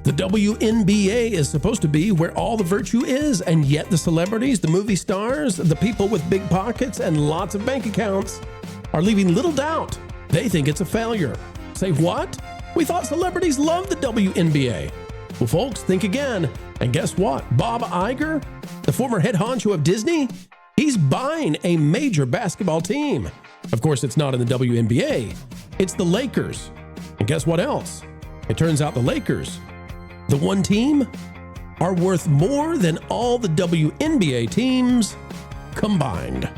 The WNBA is supposed to be where all the virtue is, and yet the celebrities, the movie stars, the people with big pockets and lots of bank accounts are leaving little doubt. They think it's a failure. Say what? We thought celebrities loved the WNBA. Well, folks, think again. And guess what? Bob Iger, the former head honcho of Disney, he's buying a major basketball team. Of course, it's not in the WNBA. It's the Lakers. And guess what else? It turns out the Lakers, the one team, are worth more than all the WNBA teams combined.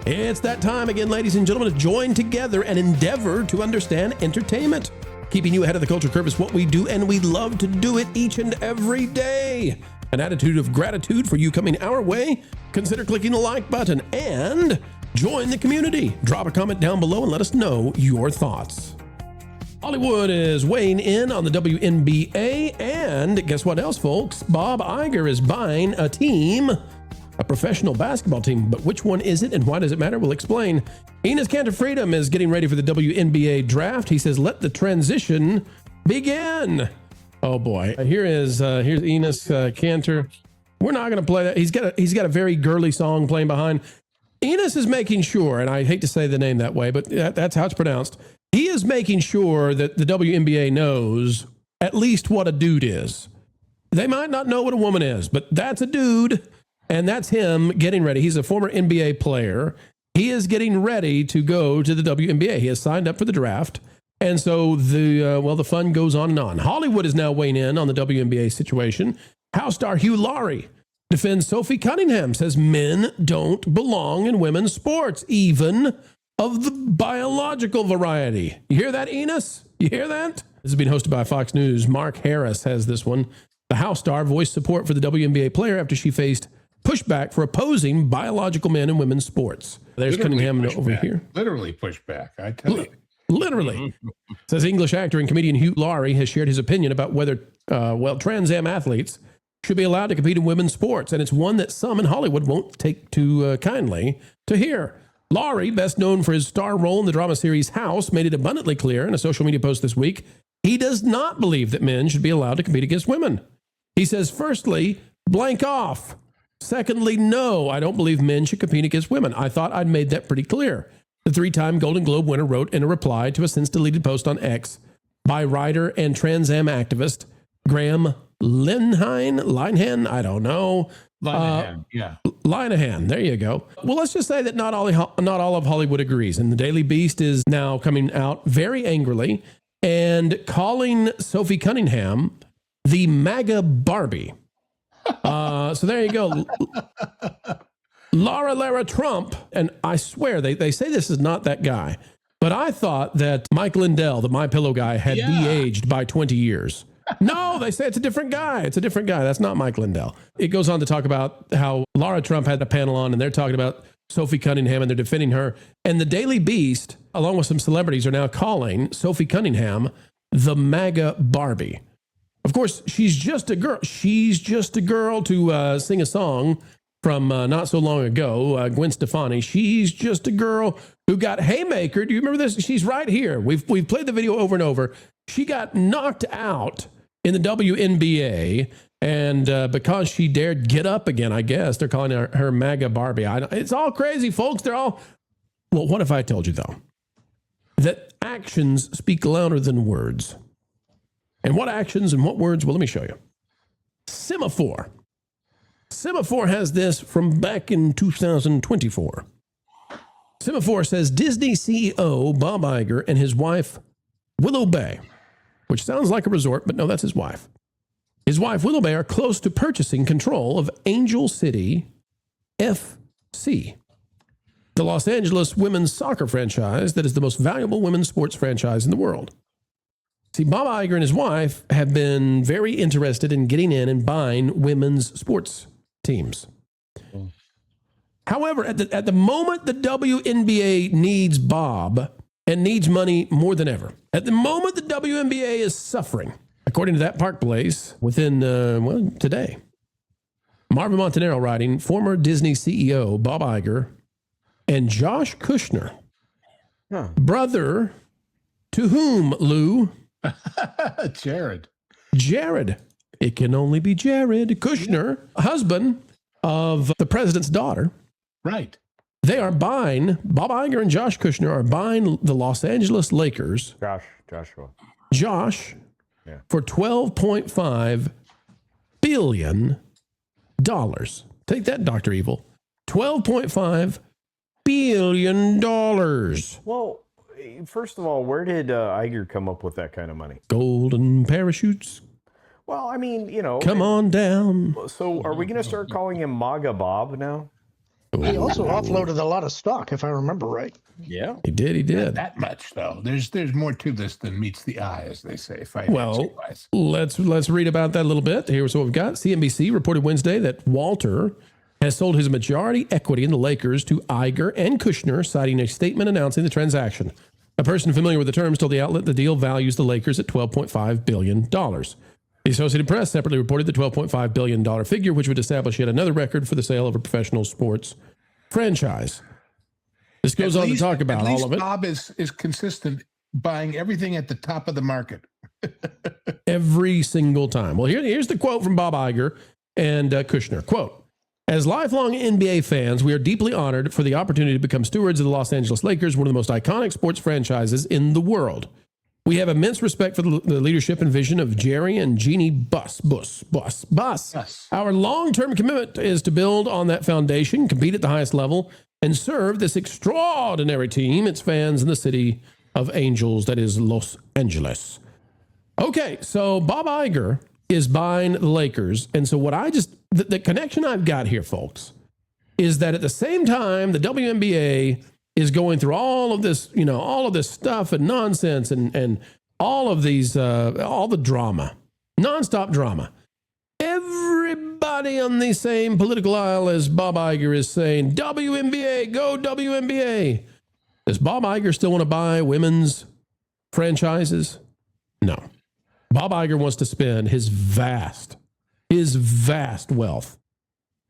It's that time again, ladies and gentlemen, to join together and endeavor to understand entertainment. Keeping you ahead of the culture curve is what we do, and we love to do it each and every day. An attitude of gratitude for you coming our way. Consider clicking the like button and join the community. Drop a comment down below and let us know your thoughts. Hollywood is weighing in on the WNBA, and guess what else, folks? Bob Iger is buying a team, a professional basketball team. But which one is it and why does it matter? We'll explain. Enos Cantor Freedom is getting ready for the WNBA draft. He says, let the transition begin. Oh boy. Here's Enos Cantor. We're not going to play that. He's got a very girly song playing behind. Enos is making sure, and I hate to say the name that way, but that's how it's pronounced. He is making sure that the WNBA knows at least what a dude is. They might not know what a woman is, but that's a dude. And that's him getting ready. He's a former NBA player. He is getting ready to go to the WNBA. He has signed up for the draft. And so the fun goes on and on. Hollywood is now weighing in on the WNBA situation. House star Hugh Laurie defends Sophie Cunningham, says men don't belong in women's sports, even of the biological variety. You hear that, Enos? You hear that? This is being hosted by Fox News. Mark Harris has this one. The house star voiced support for the WNBA player after she faced pushback for opposing biological men in women's sports. There's Cunningham over here. Literally pushback, I tell you. Literally. Says English actor and comedian Hugh Laurie has shared his opinion about whether, Trans Am athletes should be allowed to compete in women's sports. And it's one that some in Hollywood won't take too kindly to hear. Laurie, best known for his star role in the drama series House, made it abundantly clear in a social media post this week, he does not believe that men should be allowed to compete against women. He says, firstly, blank off. Secondly, no, I don't believe men should compete against women. I thought I'd made that pretty clear. The three-time Golden Globe winner wrote in a reply to a since-deleted post on X by writer and Trans Am activist Graham Linehan, I don't know. Linehan, there you go. Well, let's just say that not all of Hollywood agrees, and the Daily Beast is now coming out very angrily and calling Sophie Cunningham the MAGA Barbie. So there you go. Lara Trump, and I swear they say this is not that guy, but I thought that Mike Lindell, the MyPillow guy, had de-aged by 20 years. No, they say it's a different guy. It's a different guy. That's not Mike Lindell. It goes on to talk about how Lara Trump had a panel on, and they're talking about Sophie Cunningham, and they're defending her. And the Daily Beast, along with some celebrities, are now calling Sophie Cunningham the MAGA Barbie. Of course, she's just a girl. She's just a girl to sing a song from not so long ago, Gwen Stefani. She's just a girl who got haymaker. Do you remember this? She's right here. We've played the video over and over. She got knocked out in the WNBA, and because she dared get up again, I guess they're calling her MAGA Barbie. It's all crazy, folks. They're all... Well, what if I told you, though, that actions speak louder than words? And what actions and what words? Well, let me show you. Semaphore. Semaphore has this from back in 2024. Semaphore says Disney CEO Bob Iger and his wife Willow Bay, which sounds like a resort, but no, that's his wife. His wife Willow Bay are close to purchasing control of Angel City FC, the Los Angeles women's soccer franchise that is the most valuable women's sports franchise in the world. See, Bob Iger and his wife have been very interested in getting in and buying women's sports teams. However, at the moment the WNBA needs Bob and needs money more than ever, at the moment the WNBA is suffering, according to that Park Place, within, today. Marvin Montanaro writing, former Disney CEO Bob Iger and Josh Kushner Brother to whom, Lou? Jared. Jared. It can only be Jared Kushner, husband of the president's daughter. Right. They are buying, Bob Iger and Josh Kushner are buying the Los Angeles Lakers. Josh, for $12.5 billion. Take that, Dr. Evil. $12.5 billion. Well, first of all, where did Iger come up with that kind of money? Golden parachutes. Well, I mean, Come on down. So are we going to start calling him MAGA Bob now? He also offloaded a lot of stock, if I remember right. Yeah. He did. Not that much, though. There's more to this than meets the eye, as they say. Well, let's read about that a little bit. Here's what we've got. CNBC reported Wednesday that Walter has sold his majority equity in the Lakers to Iger and Kushner, citing a statement announcing the transaction. A person familiar with the terms told the outlet the deal values the Lakers at $12.5 billion. The Associated Press separately reported the $12.5 billion figure, which would establish yet another record for the sale of a professional sports franchise. This goes on to talk about all of it. Bob is consistent, buying everything at the top of the market. Every single time. Well, here's the quote from Bob Iger and Kushner. Quote, as lifelong NBA fans, we are deeply honored for the opportunity to become stewards of the Los Angeles Lakers, one of the most iconic sports franchises in the world. We have immense respect for the leadership and vision of Jerry and Jeannie Buss. Yes. Our long-term commitment is to build on that foundation, compete at the highest level, and serve this extraordinary team, its fans, in the city of angels that is Los Angeles. Okay, so Bob Iger is buying the Lakers. And so the connection I've got here, folks, is that at the same time, the WNBA is going through all of this, all of this stuff and nonsense and all of these, all the drama, nonstop drama. Everybody on the same political aisle as Bob Iger is saying, WNBA, go WNBA. Does Bob Iger still want to buy women's franchises? No. Bob Iger wants to spend his vast wealth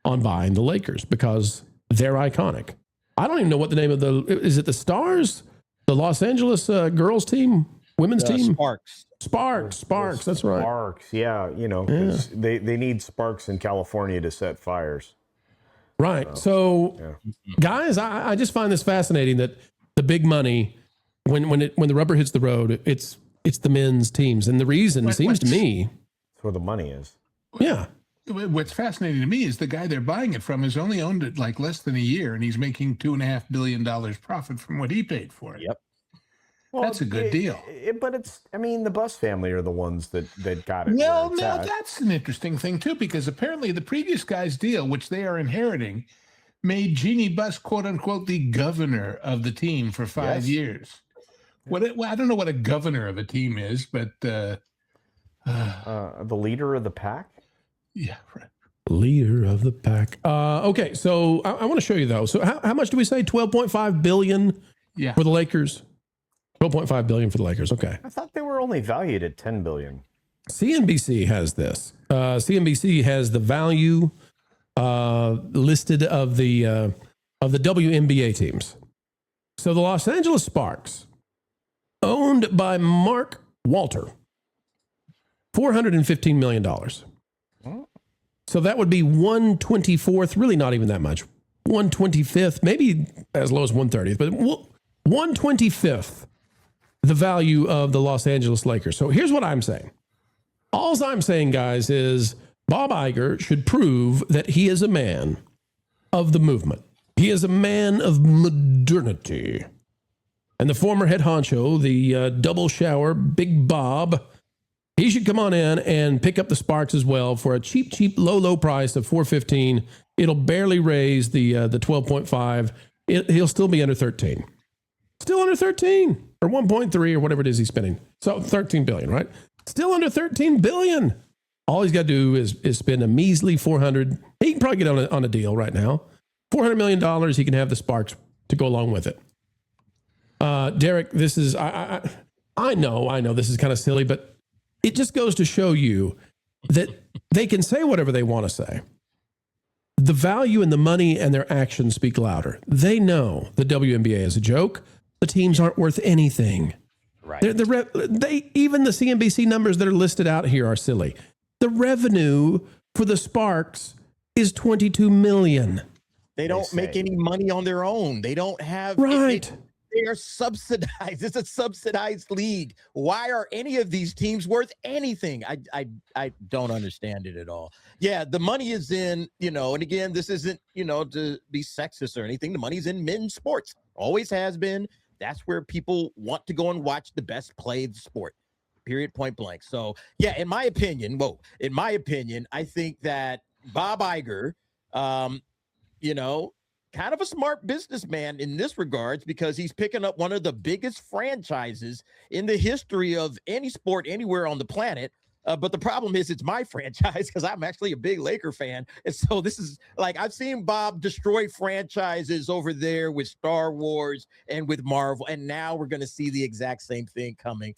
on buying the Lakers because they're iconic. I don't even know what the name of is it the Stars? The Los Angeles girls team? Women's team? Sparks, that's right. Sparks, yeah, 'cause they need sparks in California to set fires. Right. So guys, I just find this fascinating that the big money, when the rubber hits the road, it's the men's teams. And the reason seems to me. That's where the money is. Yeah. What's fascinating to me is the guy they're buying it from has only owned it like less than a year, and he's making $2.5 billion profit from what he paid for it. Yep. Well, that's a good deal. But the Buss family are the ones that got it. Well, now that's an interesting thing too, because apparently the previous guy's deal, which they are inheriting, made Jeannie Buss, quote unquote, the governor of the team for 5 years. I don't know what a governor of a team is, but the leader of the pack. Yeah, right. Leader of the pack. Okay, so I want to show you though. So how much do we say? 12.5 billion for the Lakers. 12.5 billion for the Lakers. Okay. I thought they were only valued at 10 billion. CNBC has this. CNBC has the value listed of the WNBA teams. So the Los Angeles Sparks, owned by Mark Walter, $415 million. So that would be 1/24th, really not even that much. 1/25th, maybe as low as 1/30th, but 1/25th the value of the Los Angeles Lakers. So here's what I'm saying. All I'm saying, guys, is Bob Iger should prove that he is a man of the movement. He is a man of modernity. And the former head honcho, the double shower, Big Bob, he should come on in and pick up the Sparks as well for a cheap, low price of $415. It'll barely raise the 12.5. He'll still be under 13. Still under 13 or 1.3 or whatever it is he's spending. So 13 billion, right? Still under 13 billion. All he's got to do is spend a measly 400. He can probably get on a deal right now. $400 million. He can have the Sparks to go along with it. Derek, this is, I know this is kind of silly, but it just goes to show you that they can say whatever they want to say. The value and the money and their actions speak louder. They know the WNBA is a joke. The the teams aren't worth anything. Right. Even the CNBC numbers that are listed out here are silly. The revenue for the Sparks is $22 million. They don't make any money on their own. They don't have right. They are subsidized. It's a subsidized league. Why are any of these teams worth anything? I don't understand it at all. Yeah, the money is in, and again, this isn't, to be sexist or anything. The money's in men's sports. Always has been. That's where people want to go and watch the best play the sport. Period, point blank. So, yeah, in my opinion, I think that Bob Iger, kind of a smart businessman in this regards, because he's picking up one of the biggest franchises in the history of any sport anywhere on the planet. But the problem is it's my franchise because I'm actually a big Laker fan. And so this is like, I've seen Bob destroy franchises over there with Star Wars and with Marvel. And now we're going to see the exact same thing coming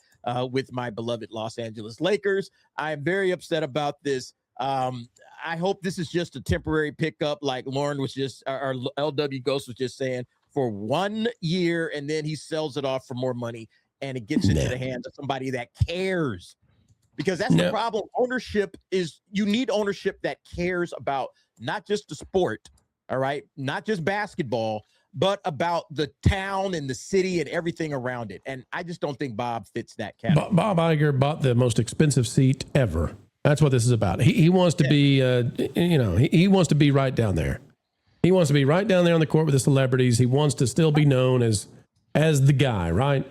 with my beloved Los Angeles Lakers. I'm very upset about this. I hope this is just a temporary pickup, like Lauren was just, or LW Ghost was just saying, for 1 year, and then he sells it off for more money, and it gets into the hands of somebody that cares. Because that's the problem. Ownership is, you need ownership that cares about not just the sport, all right, not just basketball, but about the town and the city and everything around it. And I just don't think Bob fits that category. Bob Iger bought the most expensive seat ever. That's what this is about. He wants to be, he wants to be right down there. He wants to be right down there on the court with the celebrities. He wants to still be known as the guy, right?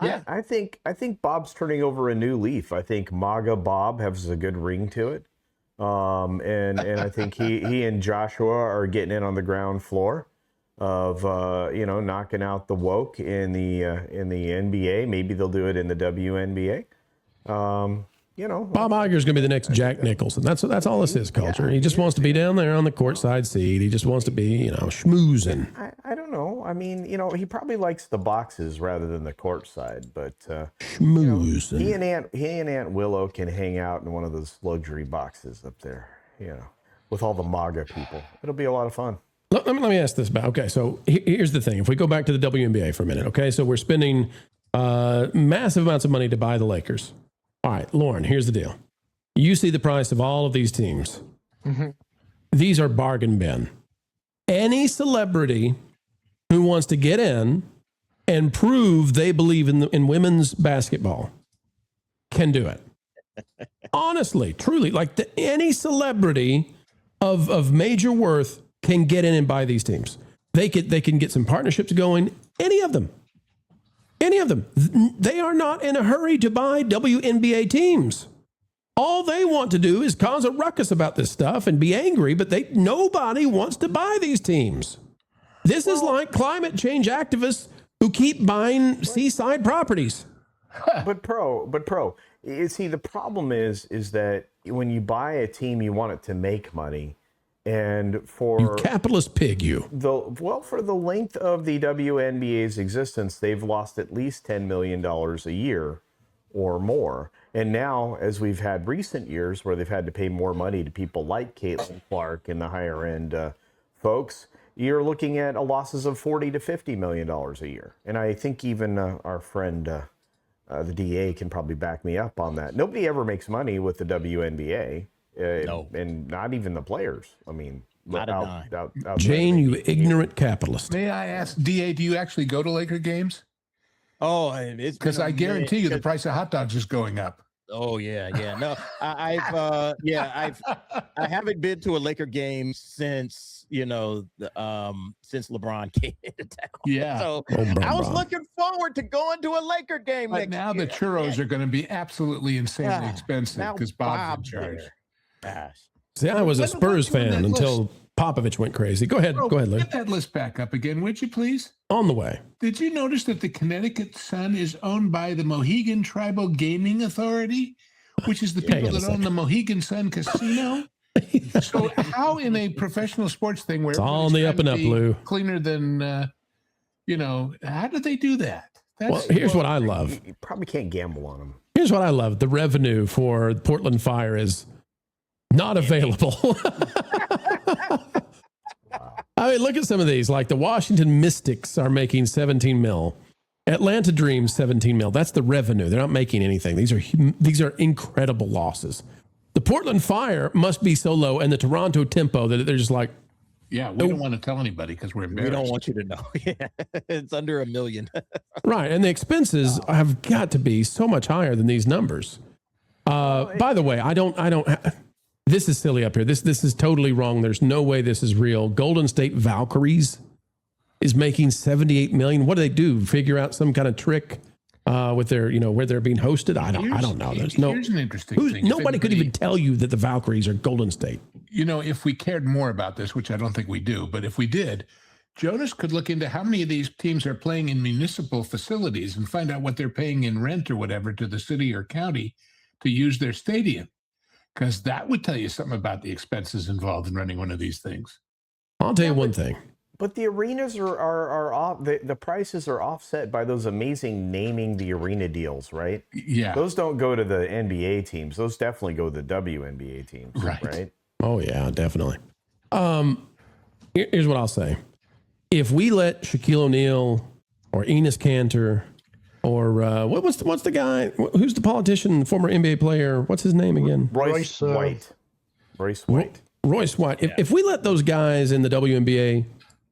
Yeah, I think Bob's turning over a new leaf. I think MAGA Bob has a good ring to it, and I think he and Joshua are getting in on the ground floor of knocking out the woke in the NBA. Maybe they'll do it in the WNBA. Bob Iger's going to be the next Jack Nicholson. That's all this is, culture. He just wants to be down there on the courtside seat. He just wants to be, schmoozing. I don't know. I mean, he probably likes the boxes rather than the courtside, but schmoozing. He and Aunt Willow can hang out in one of those luxury boxes up there, with all the MAGA people. It'll be a lot of fun. Let me ask this about. Okay, so here's the thing. If we go back to the WNBA for a minute, okay, so we're spending massive amounts of money to buy the Lakers. All right, Lauren, here's the deal. You see the price of all of these teams. Mm-hmm. These are bargain bin. Any celebrity who wants to get in and prove they believe in women's basketball can do it. Honestly, truly, like any celebrity of major worth can get in and buy these teams. They can get some partnerships going, any of them. Any of them. They are not in a hurry to buy WNBA teams. All they want to do is cause a ruckus about this stuff and be angry, but nobody wants to buy these teams. This is like climate change activists who keep buying seaside properties. But you see, the problem is that when you buy a team, you want it to make money. And for you capitalist pig, for the length of the WNBA's existence, they've lost at least $10 million a year or more. And now, as we've had recent years where they've had to pay more money to people like Caitlin Clark and the higher end folks, you're looking at losses of $40 to $50 million a year. And I think even our friend, the DA, can probably back me up on that. Nobody ever makes money with the WNBA. No. And not even the players. I mean, out Jane, you ignorant capitalist. May I ask, DA, do you actually go to Laker games? Oh, it's because I guarantee you the price of hot dogs is going up. Oh yeah. No, I haven't been to a Laker game since since LeBron came into town. Yeah. So I was looking forward to going to a Laker game. But now the churros are going to be absolutely insanely expensive because Bob's in charge. Gosh. See, I was a Spurs fan until Popovich went crazy. Go ahead, Lou. Get that list back up again, would you please? On the way. Did you notice that the Connecticut Sun is owned by the Mohegan Tribal Gaming Authority, which is the people that own the Mohegan Sun Casino? So how in a professional sports thing where it's all on the up and up, Lou, cleaner than, how did they do that? Here's what I love. You probably can't gamble on them. Here's what I love. The revenue for Portland Fire is not available. I mean, look at some of these. Like the Washington Mystics are making $17 million, Atlanta Dreams, 17 mil. That's the revenue. They're not making anything. These are incredible losses. The Portland Fire must be so low, and the Toronto Tempo that they're just like, yeah, we don't want to tell anybody because we're embarrassed. We don't want you to know. Yeah, it's under $1 million. Right, and the expenses have got to be so much higher than these numbers. By the way, this is silly up here. This is totally wrong. There's no way this is real. Golden State Valkyries is making $78 million. What do they do? Figure out some kind of trick with their, where they're being hosted? I don't know. Here's an interesting thing. Nobody could even tell you that the Valkyries are Golden State. If we cared more about this, which I don't think we do, but if we did, Jonas could look into how many of these teams are playing in municipal facilities and find out what they're paying in rent or whatever to the city or county to use their stadium, because that would tell you something about the expenses involved in running one of these things. I'll tell you one thing. But the arenas are off. The prices are offset by those amazing naming the arena deals, right? Yeah. Those don't go to the NBA teams. Those definitely go to the WNBA teams, right? Oh, yeah, definitely. Here's what I'll say. If we let Shaquille O'Neal or Enes Kanter or what's the guy? Who's the politician, former NBA player? What's his name again? Royce White. Royce White. Royce White. If we let those guys in the WNBA,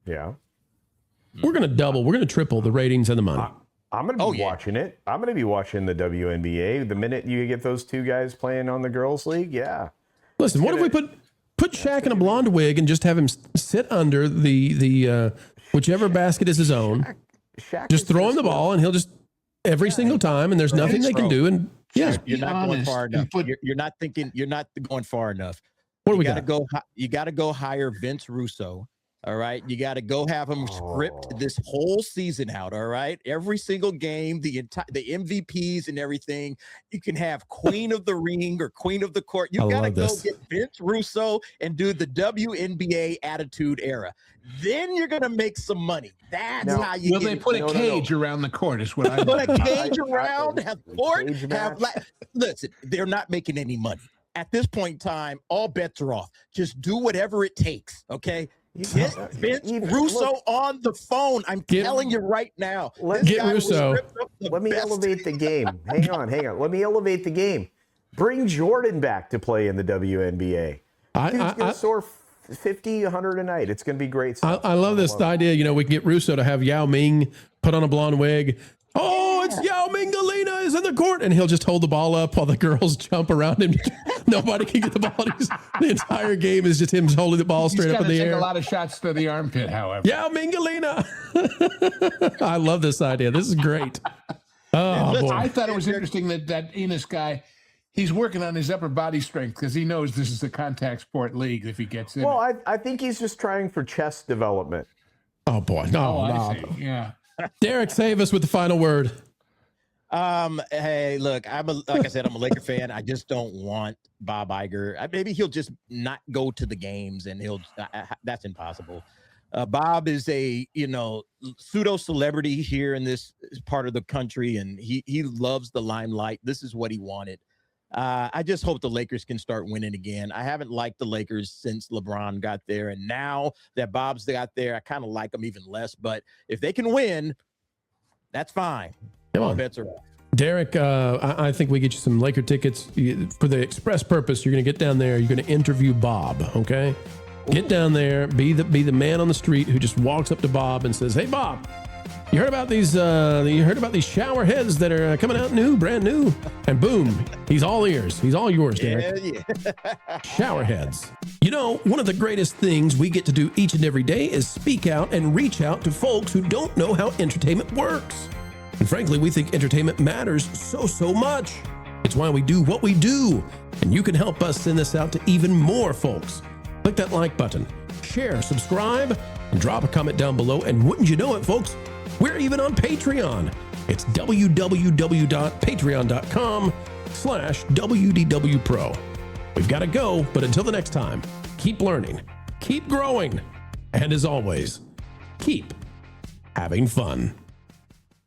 we're going to double, we're going to triple the ratings and the money. I'm going to be watching it. I'm going to be watching the WNBA the minute you get those two guys playing on the girls' league. Yeah. Listen, what if we put Shaq in a blonde wig and just have him sit under the whichever basket is his own? Shaq just throw him the ball and he'll just every single time, and there's nothing they can do. And you're not going far enough. You're not thinking. You're not going far enough. What do we got to got? go? You got to go hire Vince Russo. All right, you got to go have him script this whole season out. All right, every single game, the MVPs and everything. You can have Queen of the Ring or Queen of the Court. You got to go get Vince Russo and do the WNBA Attitude Era. Then you're gonna make some money. That's how you. Will they put a cage around the court? Is what I put a cage around. Have court. Listen, they're not making any money at this point in time. All bets are off. Just do whatever it takes. Okay. Get Vince Russo on the phone. I'm telling you right now. Get Russo. Let me elevate the game. Hang on. Let me elevate the game. Bring Jordan back to play in the WNBA. He's going to soar 50, 100 a night. It's going to be great stuff. I love this idea. We can get Russo to have Yao Ming put on a blonde wig. Oh, it's Yao Ming Galina is in the court, and he'll just hold the ball up while the girls jump around him. Nobody can get the ball. The entire game is just him holding the ball straight up in the air. A lot of shots to the armpit, however. Yao Ming Galina. I love this idea. This is great. Boy. I thought it was interesting that Enes guy, he's working on his upper body strength because he knows this is a contact sport league if he gets in. Well, I think he's just trying for chest development. Oh, boy. I see. Yeah. Derek, save us with the final word. Hey, look, like I said, I'm a Laker fan. I just don't want Bob Iger. Maybe he'll just not go to the games, and that's impossible. Bob is a pseudo celebrity here in this part of the country, and he loves the limelight. This is what he wanted. I just hope the Lakers can start winning again. I haven't liked the Lakers since LeBron got there, and now that Bob's got there, I kind of like them even less. But if they can win, that's fine. Come on. All bets are off. Derek, I think we get you some Laker tickets for the express purpose. You're going to get down there. You're going to interview Bob, okay? Get down there. Be the man on the street who just walks up to Bob and says, "Hey, Bob, you heard about these? You heard about these shower heads that are coming out brand new?" And boom, he's all ears. He's all yours, Derek. Yeah. Shower heads. One of the greatest things we get to do each and every day is speak out and reach out to folks who don't know how entertainment works. And frankly, we think entertainment matters so much. It's why we do what we do. And you can help us send this out to even more folks. Click that like button, share, subscribe, and drop a comment down below. And wouldn't you know it, folks, we're even on Patreon. It's www.patreon.com/WDWPro. We've got to go, but until the next time, keep learning, keep growing, and as always, keep having fun.